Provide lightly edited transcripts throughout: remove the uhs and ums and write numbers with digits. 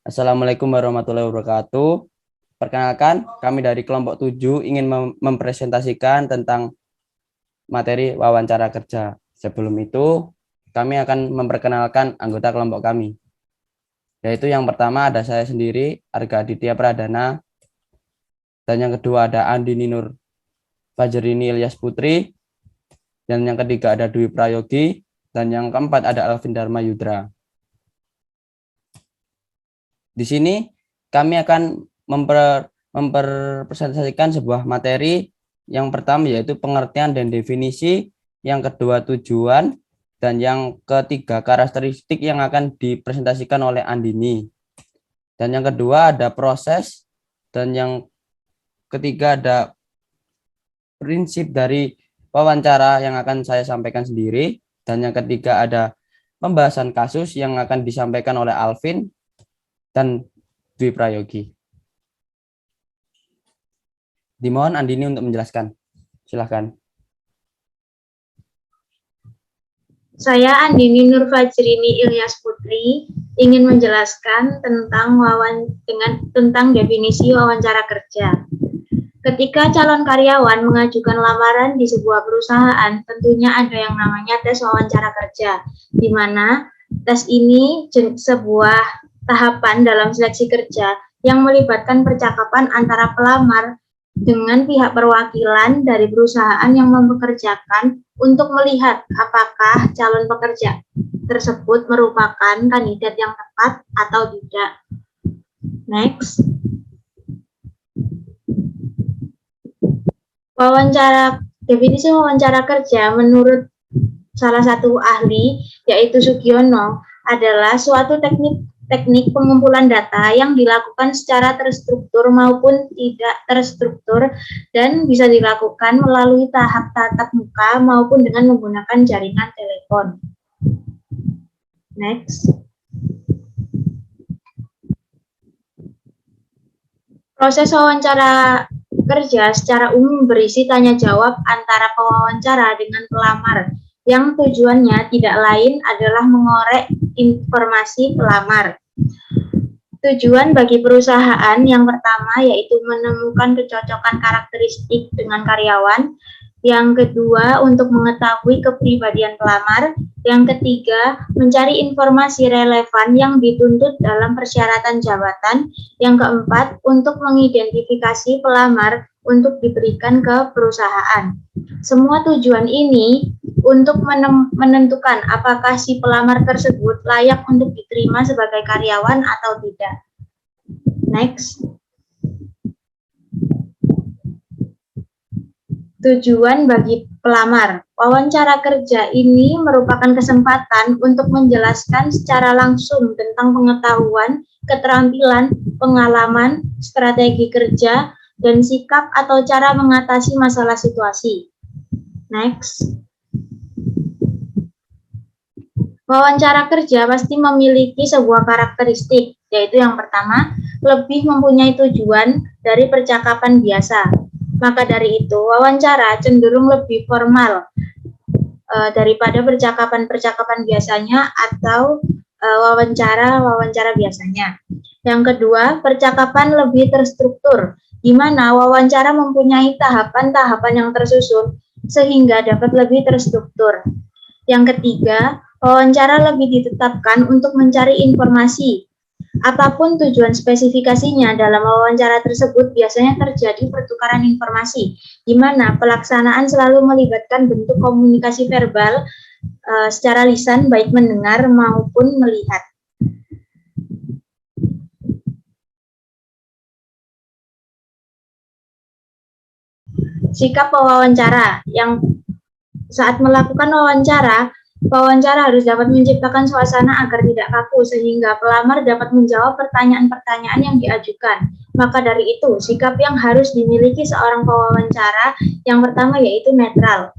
Assalamualaikum warahmatullahi wabarakatuh. Perkenalkan, kami dari kelompok 7 ingin mempresentasikan tentang materi wawancara kerja. Sebelum itu, kami akan memperkenalkan anggota kelompok kami. Yaitu yang pertama ada saya sendiri, Arga Aditya Pradana. Dan yang kedua ada Andini Nur Fajrini Ilyas Putri. Dan yang ketiga ada Dwi Prayogi. Dan yang keempat ada Alvin Dharma Yudra. Di sini kami akan mempresentasikan sebuah materi. Yang pertama yaitu pengertian dan definisi, yang kedua tujuan, dan yang ketiga karakteristik yang akan dipresentasikan oleh Andini. Dan yang kedua ada proses, dan yang ketiga ada prinsip dari wawancara yang akan saya sampaikan sendiri, dan yang ketiga ada pembahasan kasus yang akan disampaikan oleh Alvin dan Dwi Prayogi. Dimohon Andini untuk menjelaskan. Silakan. Saya Andini Nur Fajrini Ilyas Putri ingin menjelaskan tentang definisi wawancara kerja. Ketika calon karyawan mengajukan lamaran di sebuah perusahaan, tentunya ada yang namanya tes wawancara kerja, di mana tes ini sebuah tahapan dalam seleksi kerja yang melibatkan percakapan antara pelamar dengan pihak perwakilan dari perusahaan yang mempekerjakan untuk melihat apakah calon pekerja tersebut merupakan kandidat yang tepat atau tidak. Next. Definisi wawancara kerja menurut salah satu ahli, yaitu Sugiono, adalah suatu teknik pengumpulan data yang dilakukan secara terstruktur maupun tidak terstruktur dan bisa dilakukan melalui tahap tatap muka maupun dengan menggunakan jaringan telepon. Next. Proses wawancara kerja secara umum berisi tanya jawab antara pewawancara dengan pelamar yang tujuannya tidak lain adalah mengorek informasi pelamar. Tujuan bagi perusahaan yang pertama yaitu menemukan kecocokan karakteristik dengan karyawan, yang kedua untuk mengetahui kepribadian pelamar, yang ketiga mencari informasi relevan yang dituntut dalam persyaratan jabatan, yang keempat untuk mengidentifikasi pelamar untuk diberikan ke perusahaan. Semua tujuan ini untuk menentukan apakah si pelamar tersebut layak untuk diterima sebagai karyawan atau tidak. Next. Tujuan bagi pelamar. Wawancara kerja ini merupakan kesempatan untuk menjelaskan secara langsung tentang pengetahuan, keterampilan, pengalaman, strategi kerja, dan sikap atau cara mengatasi masalah situasi. Next. Wawancara kerja pasti memiliki sebuah karakteristik, yaitu yang pertama, lebih mempunyai tujuan dari percakapan biasa. Maka dari itu, wawancara cenderung lebih formal daripada percakapan-percakapan biasanya atau wawancara biasanya. Yang kedua, percakapan lebih terstruktur, di mana wawancara mempunyai tahapan-tahapan yang tersusun sehingga dapat lebih terstruktur. Yang ketiga, wawancara lebih ditetapkan untuk mencari informasi. Apapun tujuan spesifikasinya, dalam wawancara tersebut biasanya terjadi pertukaran informasi, di mana pelaksanaan selalu melibatkan bentuk komunikasi verbal secara lisan, baik mendengar maupun melihat. Sikap pewawancara. Yang saat melakukan wawancara harus dapat menciptakan suasana agar tidak kaku sehingga pelamar dapat menjawab pertanyaan-pertanyaan yang diajukan. Maka dari itu, sikap yang harus dimiliki seorang pewawancara yang pertama yaitu netral.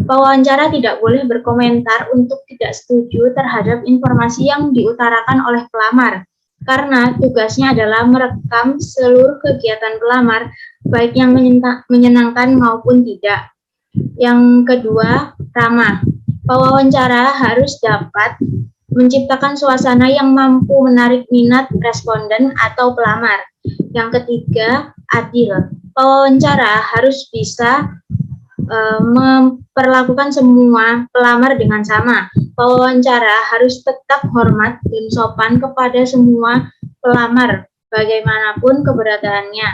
Pewawancara tidak boleh berkomentar untuk tidak setuju terhadap informasi yang diutarakan oleh pelamar, karena tugasnya adalah merekam seluruh kegiatan pelamar, baik yang menyenangkan maupun tidak. Yang kedua, ramah. Pewawancara harus dapat menciptakan suasana yang mampu menarik minat responden atau pelamar. Yang ketiga, adil. Pewawancara harus bisa memperlakukan semua pelamar dengan sama. Pewawancara harus tetap hormat dan sopan kepada semua pelamar, bagaimanapun keberadaannya.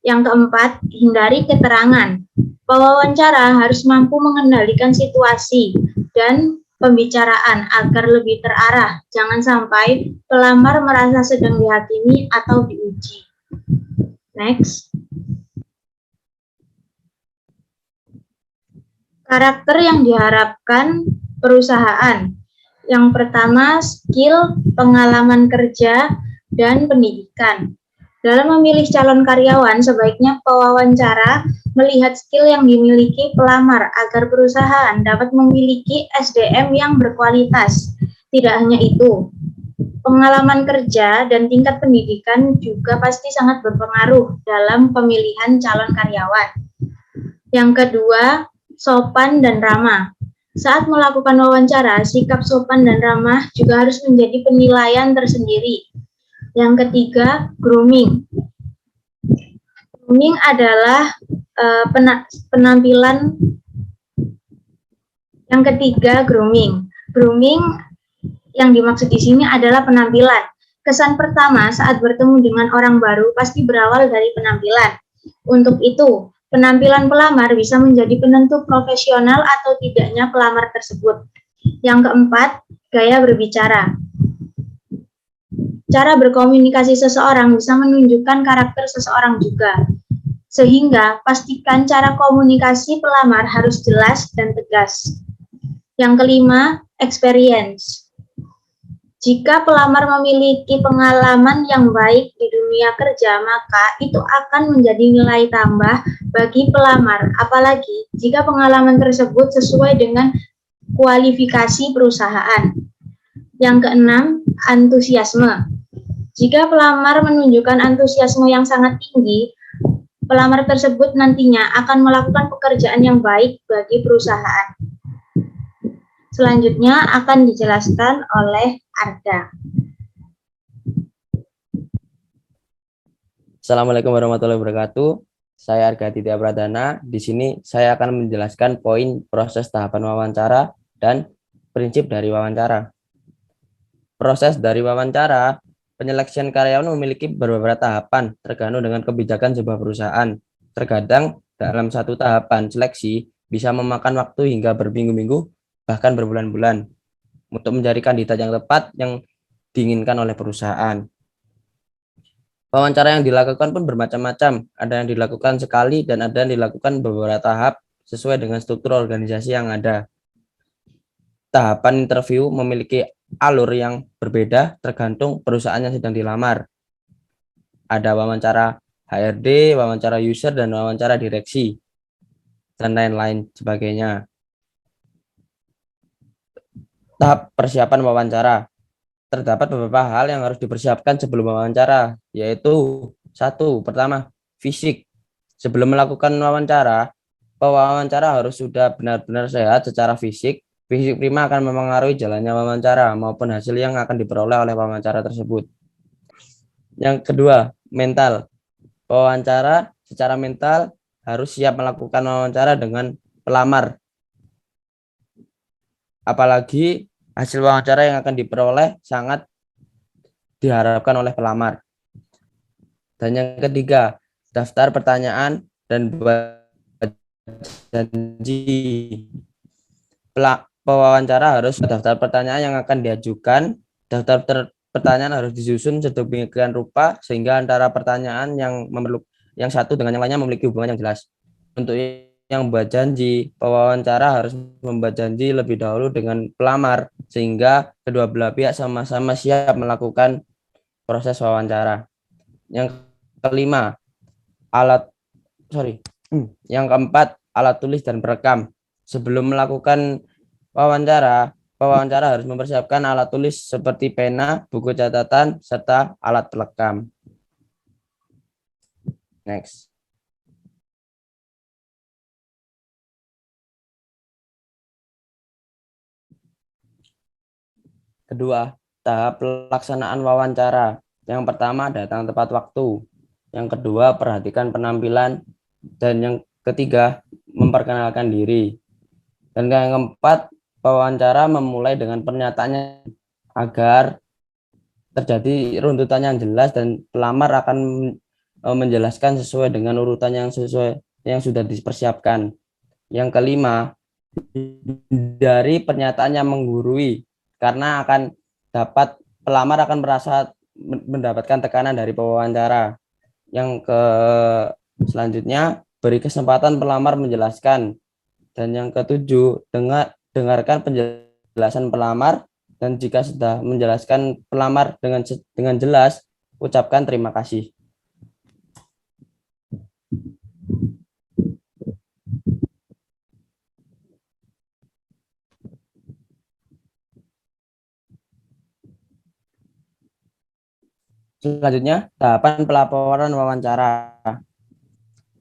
Yang keempat, hindari keterangan. Pewawancara harus mampu mengendalikan situasi dan pembicaraan agar lebih terarah. Jangan sampai pelamar merasa sedang dihakimi atau diuji. Next. Karakter yang diharapkan perusahaan. Yang pertama, skill, pengalaman kerja, dan pendidikan. Dalam memilih calon karyawan, sebaiknya pewawancara melihat skill yang dimiliki pelamar agar perusahaan dapat memiliki SDM yang berkualitas. Tidak hanya itu, pengalaman kerja dan tingkat pendidikan juga pasti sangat berpengaruh dalam pemilihan calon karyawan. Yang kedua, sopan dan ramah. Saat melakukan wawancara, sikap sopan dan ramah juga harus menjadi penilaian tersendiri. Yang ketiga, grooming. Grooming adalah penampilan. Yang ketiga, grooming. Grooming yang dimaksud di sini adalah penampilan. Kesan pertama saat bertemu dengan orang baru pasti berawal dari penampilan. Untuk itu, penampilan pelamar bisa menjadi penentu profesional atau tidaknya pelamar tersebut. Yang keempat, gaya berbicara. Cara berkomunikasi seseorang bisa menunjukkan karakter seseorang juga. Sehingga, pastikan cara komunikasi pelamar harus jelas dan tegas. Yang kelima, experience. Jika pelamar memiliki pengalaman yang baik di dunia kerja, maka itu akan menjadi nilai tambah bagi pelamar, apalagi jika pengalaman tersebut sesuai dengan kualifikasi perusahaan. Yang keenam, antusiasme. Jika pelamar menunjukkan antusiasme yang sangat tinggi, pelamar tersebut nantinya akan melakukan pekerjaan yang baik bagi perusahaan. Selanjutnya akan dijelaskan oleh Arda. Assalamualaikum warahmatullahi wabarakatuh. Saya Arga Ditya Pradana. Di sini saya akan menjelaskan poin proses tahapan wawancara dan prinsip dari wawancara. Proses dari wawancara, penyeleksian karyawan memiliki beberapa tahapan tergantung dengan kebijakan sebuah perusahaan. Terkadang dalam satu tahapan seleksi bisa memakan waktu hingga berminggu-minggu, bahkan berbulan-bulan untuk mencari kandidat yang tepat yang diinginkan oleh perusahaan. Wawancara yang dilakukan pun bermacam-macam, ada yang dilakukan sekali dan ada yang dilakukan beberapa tahap sesuai dengan struktur organisasi yang ada. Tahapan interview memiliki alur yang berbeda tergantung perusahaan yang sedang dilamar. Ada wawancara HRD, wawancara user, dan wawancara direksi, dan lain-lain sebagainya. Tahap persiapan wawancara. Terdapat beberapa hal yang harus dipersiapkan sebelum wawancara, yaitu pertama, fisik. Sebelum melakukan wawancara, pewawancara harus sudah benar-benar sehat secara fisik. Fisik prima akan mempengaruhi jalannya wawancara maupun hasil yang akan diperoleh oleh wawancara tersebut. Yang kedua, mental. Pewawancara secara mental harus siap melakukan wawancara dengan pelamar. Apalagi hasil wawancara yang akan diperoleh sangat diharapkan oleh pelamar. Dan yang ketiga, daftar pertanyaan dan buat janji. Pewawancara harus daftar pertanyaan yang akan diajukan. Daftar pertanyaan harus disusun sedemikian rupa sehingga antara pertanyaan yang satu dengan yang lainnya memiliki hubungan yang jelas. Untuk yang buat janji, pewawancara harus membuat janji lebih dahulu dengan pelamar sehingga kedua belah pihak sama-sama siap melakukan proses wawancara. Yang kelima, yang keempat, alat tulis dan perekam. Sebelum melakukan pewawancara harus mempersiapkan alat tulis seperti pena, buku catatan, serta alat pelekam. Next. Kedua, tahap pelaksanaan wawancara. Yang pertama, datang tepat waktu. Yang kedua, perhatikan penampilan. Dan yang ketiga, memperkenalkan diri. Dan yang keempat, wawancara memulai dengan pernyataannya agar terjadi runtutan yang jelas dan pelamar akan menjelaskan sesuai dengan urutan yang sudah dipersiapkan. Yang kelima, dari pernyataan yang menggurui karena pelamar akan merasa mendapatkan tekanan dari pewawancara. Yang selanjutnya, beri kesempatan pelamar menjelaskan. Dan yang ketujuh, dengarkan penjelasan pelamar, dan jika sudah menjelaskan pelamar dengan jelas, ucapkan terima kasih. Selanjutnya, tahapan pelaporan wawancara.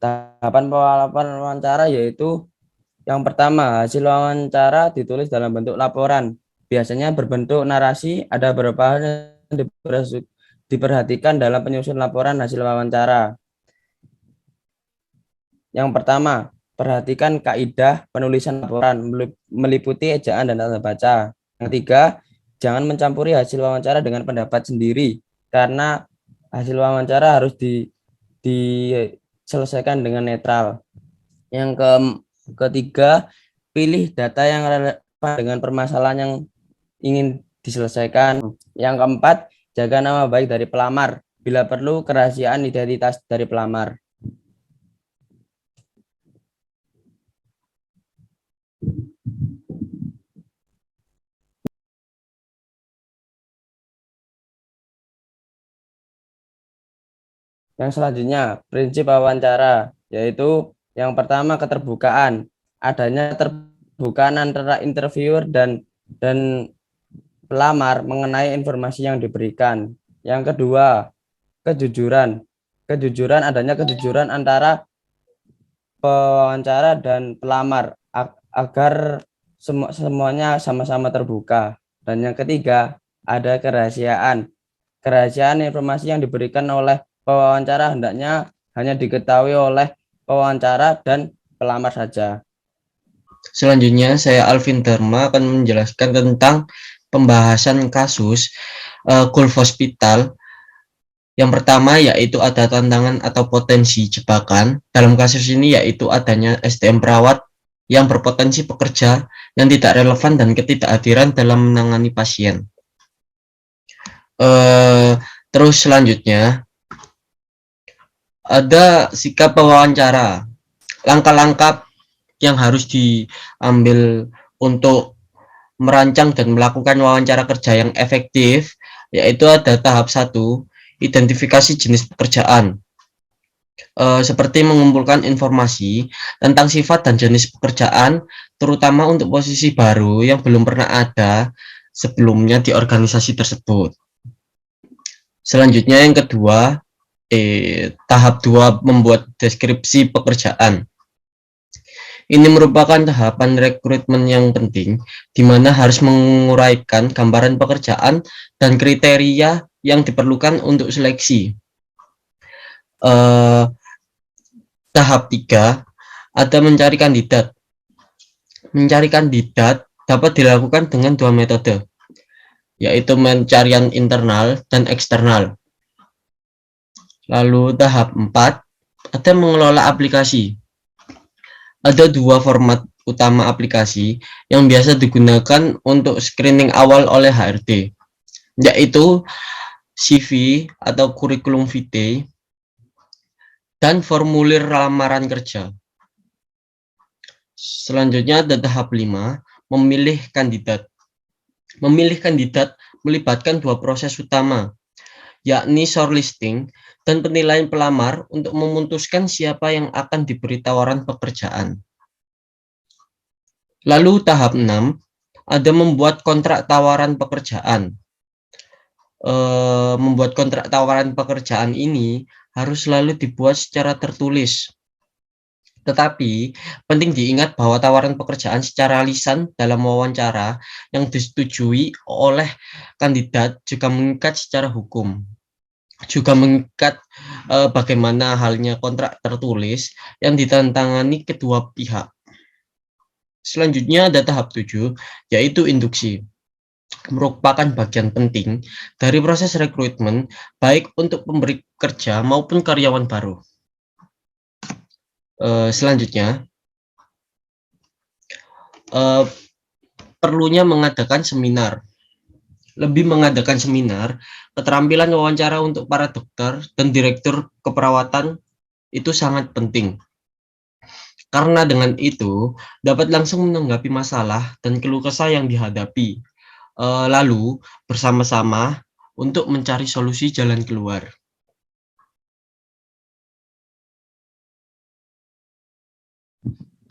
Tahapan pelaporan wawancara yaitu yang pertama, hasil wawancara ditulis dalam bentuk laporan. Biasanya berbentuk narasi, ada beberapa hal yang diperhatikan dalam penyusun laporan hasil wawancara. Yang pertama, perhatikan kaidah penulisan laporan, meliputi ejaan dan tanda baca. Yang ketiga, jangan mencampuri hasil wawancara dengan pendapat sendiri, karena hasil wawancara harus diselesaikan dengan netral. Yang ketiga, pilih data yang relevan dengan permasalahan yang ingin diselesaikan. Yang keempat, jaga nama baik dari pelamar. Bila perlu, kerahasiaan identitas dari pelamar. Yang selanjutnya, prinsip wawancara, yaitu yang pertama, keterbukaan. Adanya keterbukaan antara interviewer dan pelamar mengenai informasi yang diberikan. Yang kedua, kejujuran. Adanya kejujuran antara pewawancara dan pelamar agar semuanya sama-sama terbuka. Dan yang ketiga, ada kerahasiaan. Kerahasiaan informasi yang diberikan oleh pewawancara hendaknya hanya diketahui oleh pewawancara dan pelamar saja. Selanjutnya, saya Alvin Dharma akan menjelaskan tentang pembahasan kasus Gulf Hospital. Yang pertama yaitu ada tantangan atau potensi jebakan. Dalam kasus ini yaitu adanya SDM perawat yang berpotensi pekerja yang tidak relevan dan ketidakhadiran dalam menangani pasien. Terus selanjutnya ada sikap pewawancara. Langkah-langkah yang harus diambil untuk merancang dan melakukan wawancara kerja yang efektif, yaitu ada tahap 1, identifikasi jenis pekerjaan. Seperti mengumpulkan informasi tentang sifat dan jenis pekerjaan, terutama untuk posisi baru yang belum pernah ada sebelumnya di organisasi tersebut. Selanjutnya yang kedua, tahap 2, membuat deskripsi pekerjaan. Ini merupakan tahapan rekrutmen yang penting, di mana harus menguraikan gambaran pekerjaan dan kriteria yang diperlukan untuk seleksi. Tahap 3, ada mencari kandidat. Mencari kandidat dapat dilakukan dengan 2 metode, yaitu pencarian internal dan eksternal. Lalu tahap 4, ada mengelola aplikasi. Ada 2 format utama aplikasi yang biasa digunakan untuk screening awal oleh HRD, yaitu CV atau kurikulum vitae dan formulir lamaran kerja. Selanjutnya ada tahap 5, memilih kandidat. Memilih kandidat melibatkan 2 proses utama, yakni shortlisting dan penilaian pelamar untuk memutuskan siapa yang akan diberi tawaran pekerjaan. Lalu tahap 6, ada membuat kontrak tawaran pekerjaan. Membuat kontrak tawaran pekerjaan ini harus selalu dibuat secara tertulis. Tetapi penting diingat bahwa tawaran pekerjaan secara lisan dalam wawancara yang disetujui oleh kandidat juga mengikat secara hukum. Juga mengikat bagaimana halnya kontrak tertulis yang ditandatangani kedua pihak. Selanjutnya ada tahap 7, yaitu induksi. Merupakan bagian penting dari proses rekrutmen baik untuk pemberi kerja maupun karyawan baru. Selanjutnya, perlunya mengadakan seminar. Lebih mengadakan seminar, keterampilan wawancara untuk para dokter dan direktur keperawatan itu sangat penting. Karena dengan itu dapat langsung menanggapi masalah dan keluh kesah yang dihadapi, lalu bersama-sama untuk mencari solusi jalan keluar.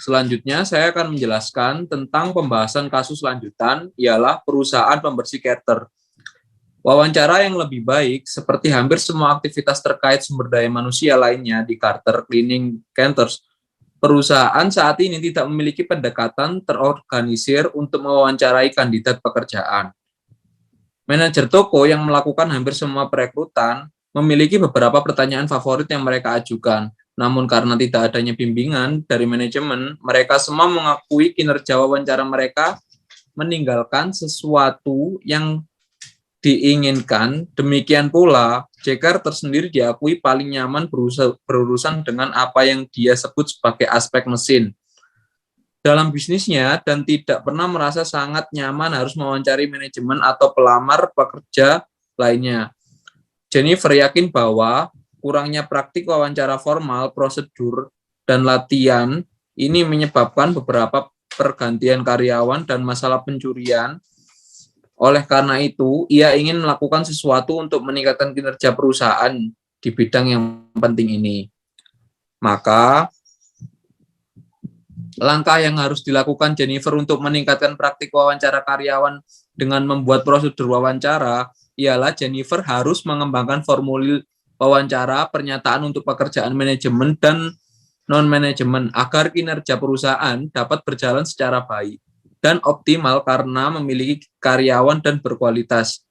Selanjutnya, saya akan menjelaskan tentang pembahasan kasus lanjutan, ialah perusahaan pembersih Carter. Wawancara yang lebih baik, seperti hampir semua aktivitas terkait sumber daya manusia lainnya di Carter Cleaning Centers, perusahaan saat ini tidak memiliki pendekatan terorganisir untuk mewawancarai kandidat pekerjaan. Manajer toko yang melakukan hampir semua perekrutan memiliki beberapa pertanyaan favorit yang mereka ajukan. Namun karena tidak adanya bimbingan dari manajemen, mereka semua mengakui kinerja wawancara mereka meninggalkan sesuatu yang diinginkan. Demikian pula, Jack tersendiri diakui paling nyaman berurusan dengan apa yang dia sebut sebagai aspek mesin dalam bisnisnya dan tidak pernah merasa sangat nyaman harus mewawancari manajemen atau pelamar pekerja lainnya. Jennifer yakin bahwa kurangnya praktik wawancara formal, prosedur, dan latihan ini menyebabkan beberapa pergantian karyawan dan masalah pencurian. Oleh karena itu, ia ingin melakukan sesuatu untuk meningkatkan kinerja perusahaan di bidang yang penting ini. Maka, langkah yang harus dilakukan Jennifer untuk meningkatkan praktik wawancara karyawan dengan membuat prosedur wawancara ialah Jennifer harus mengembangkan formulir wawancara, pernyataan untuk pekerjaan manajemen dan non-manajemen agar kinerja perusahaan dapat berjalan secara baik dan optimal karena memiliki karyawan dan berkualitas.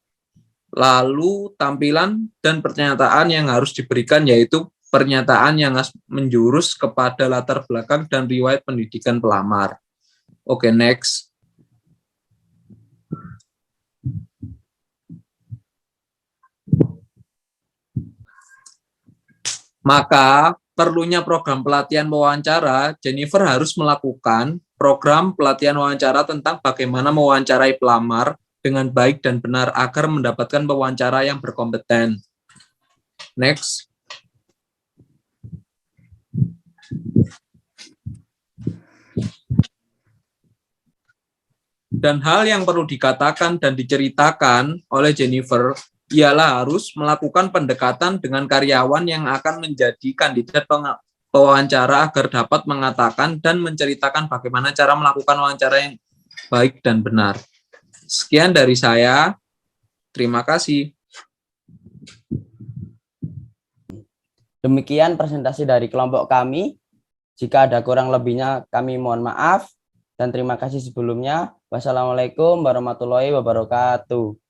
Lalu tampilan dan pernyataan yang harus diberikan yaitu pernyataan yang menjurus kepada latar belakang dan riwayat pendidikan pelamar. Oke, next. Maka perlunya program pelatihan wawancara, Jennifer harus melakukan program pelatihan wawancara tentang bagaimana mewawancarai pelamar dengan baik dan benar agar mendapatkan pewawancara yang berkompeten. Next. Dan hal yang perlu dikatakan dan diceritakan oleh Jennifer ialah harus melakukan pendekatan dengan karyawan yang akan menjadi kandidat pewawancara agar dapat mengatakan dan menceritakan bagaimana cara melakukan wawancara yang baik dan benar. Sekian dari saya. Terima kasih. Demikian presentasi dari kelompok kami. Jika ada kurang lebihnya kami mohon maaf dan terima kasih sebelumnya. Wassalamualaikum warahmatullahi wabarakatuh.